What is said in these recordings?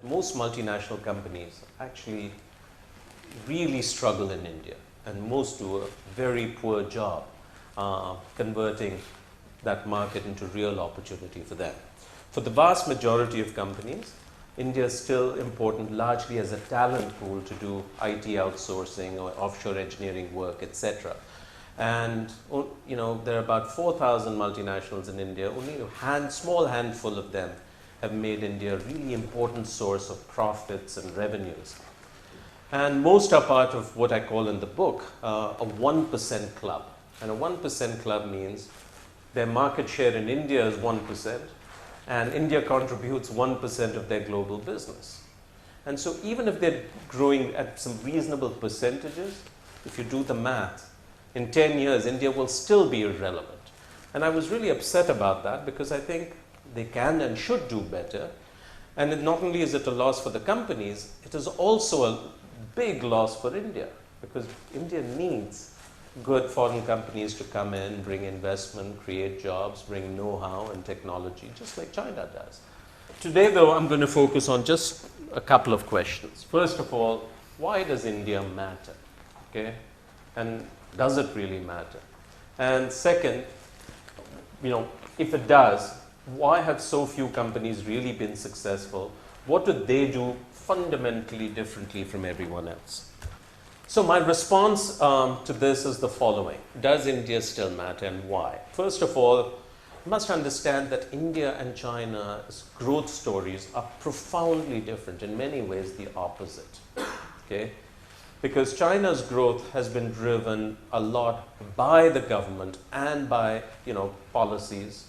Most multinational companies actually really struggle in India, and most do a very poor job converting that market into real opportunity for them. For the vast majority of companies, India is still important largely as a talent pool to do IT outsourcing or offshore engineering work, etc. And there are about 4,000 multinationals in India. Only a small handful of them have made India a really important source of profits and revenues. And most are part of what I call in the book a 1% club. And a 1% club means their market share in India is 1%, and India contributes 1% of their global business. And so even if they're growing at some reasonable percentages, if you do the math, in 10 years, India will still be irrelevant. And I was really upset about that because I think they can and should do better. And not only is it a loss for the companies, it is also a big loss for India, because India needs good foreign companies to come in, bring investment, create jobs, bring know-how and technology, just like China does. Today, though, I'm going to focus on just a couple of questions. First of all, why does India matter? Okay? And does it really matter? And second, if it does, why have so few companies really been successful? What do they do fundamentally differently from everyone else? So my response to this is the following. Does India still matter, and why? First of all, you must understand that India and China's growth stories are profoundly different, in many ways the opposite. Okay? Because China's growth has been driven a lot by the government and by policies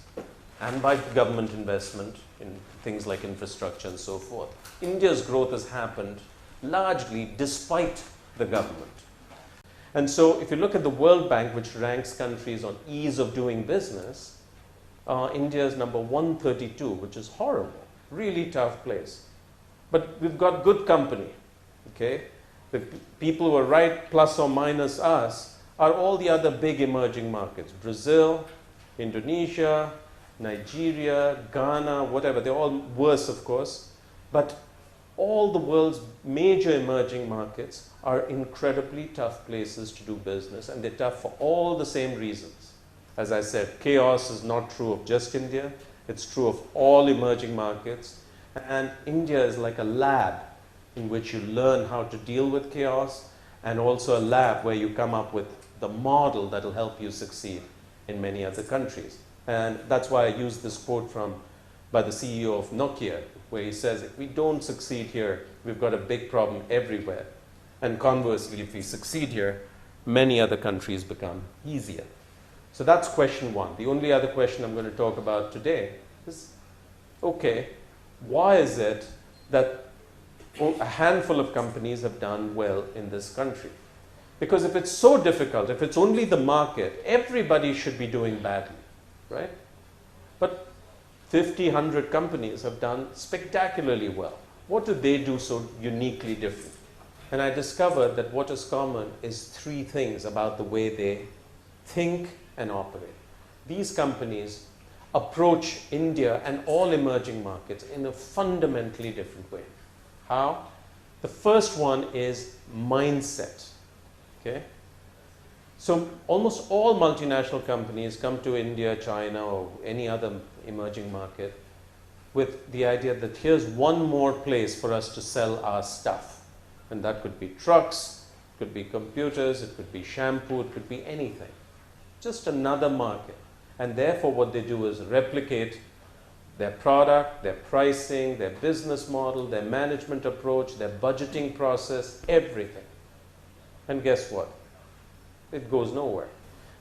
and by government investment in things like infrastructure and so forth. India's growth has happened largely despite the government. And so if you look at the World Bank, which ranks countries on ease of doing business, India is number 132, which is horrible, really tough place. But we've got good company, okay? The people who are right plus or minus us are all the other big emerging markets. Brazil, Indonesia, Nigeria, Ghana, whatever. They're all worse, of course. But all the world's major emerging markets are incredibly tough places to do business, and they're tough for all the same reasons. As I said, chaos is not true of just India. It's true of all emerging markets. And India is like a lab in which you learn how to deal with chaos, and also a lab where you come up with the model that will help you succeed in many other countries. And that's why I use this quote by the CEO of Nokia, where he says, if we don't succeed here, we've got a big problem everywhere. And conversely, if we succeed here, many other countries become easier. So that's question one. The only other question I'm going to talk about today is, okay, why is it that a handful of companies have done well in this country? Because if it's so difficult, if it's only the market, everybody should be doing badly, right? But 50, 100 companies have done spectacularly well. What do they do so uniquely different? And I discovered that what is common is three things about the way they think and operate. These companies approach India and all emerging markets in a fundamentally different way. How? The first one is mindset. Okay? So almost all multinational companies come to India, China, or any other emerging market with the idea that here's one more place for us to sell our stuff. And that could be trucks, it could be computers, it could be shampoo, it could be anything. Just another market. And therefore what they do is replicate their product, their pricing, their business model, their management approach, their budgeting process, everything. And guess what? It goes nowhere.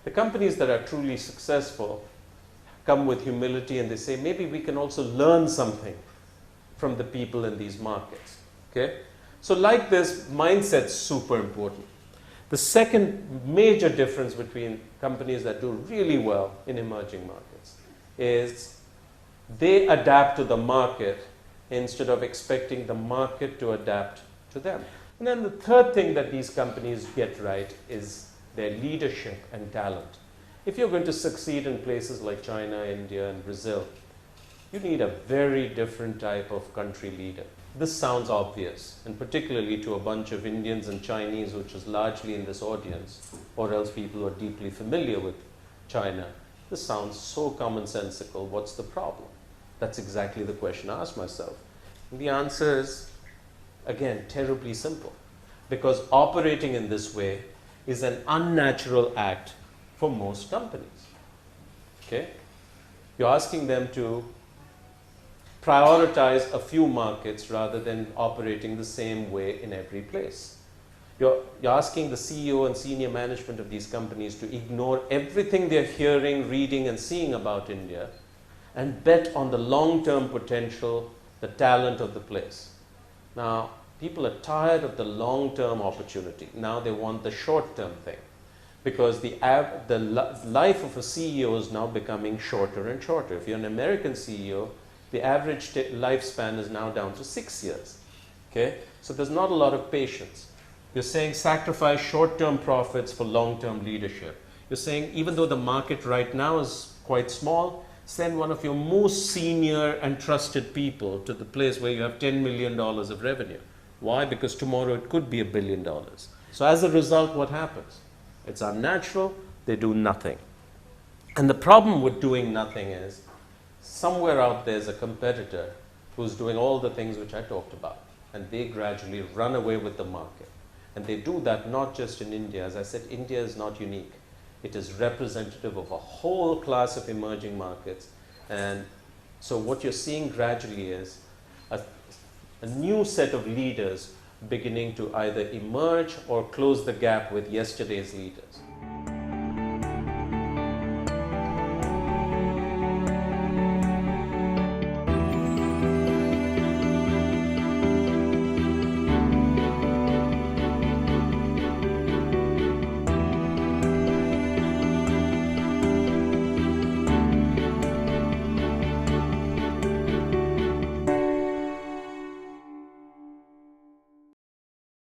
The companies that are truly successful come with humility and they say, maybe we can also learn something from the people in these markets. Okay? So like this, mindset's super important. The second major difference between companies that do really well in emerging markets is they adapt to the market instead of expecting the market to adapt to them. And then the third thing that these companies get right is their leadership and talent. If you're going to succeed in places like China, India, and Brazil, you need a very different type of country leader. this sounds obvious, and particularly to a bunch of Indians and Chinese, which is largely in this audience, or else people who are deeply familiar with China. This sounds so commonsensical. What's the problem? That's exactly the question I asked myself. And the answer is, again, terribly simple. Because operating in this way is an unnatural act for most companies. Okay? You're asking them to prioritize a few markets rather than operating the same way in every place. You're asking the CEO and senior management of these companies to ignore everything they're hearing, reading, and seeing about India and bet on the long-term potential, the talent of the place. Now, people are tired of the long-term opportunity. Now they want the short-term thing, because the life of a CEO is now becoming shorter and shorter. If you're an American CEO, the average lifespan is now down to 6 years. Okay? So there's not a lot of patience. You're saying sacrifice short-term profits for long-term leadership. You're saying even though the market right now is quite small, send one of your most senior and trusted people to the place where you have $10 million of revenue. Why? Because tomorrow it could be $1 billion. So as a result, what happens? It's unnatural. They do nothing. And the problem with doing nothing is somewhere out there is a competitor who's doing all the things which I talked about, and they gradually run away with the market. And they do that not just in India. As I said, India is not unique. It is representative of a whole class of emerging markets. And so what you're seeing gradually is a new set of leaders beginning to either emerge or close the gap with yesterday's leaders.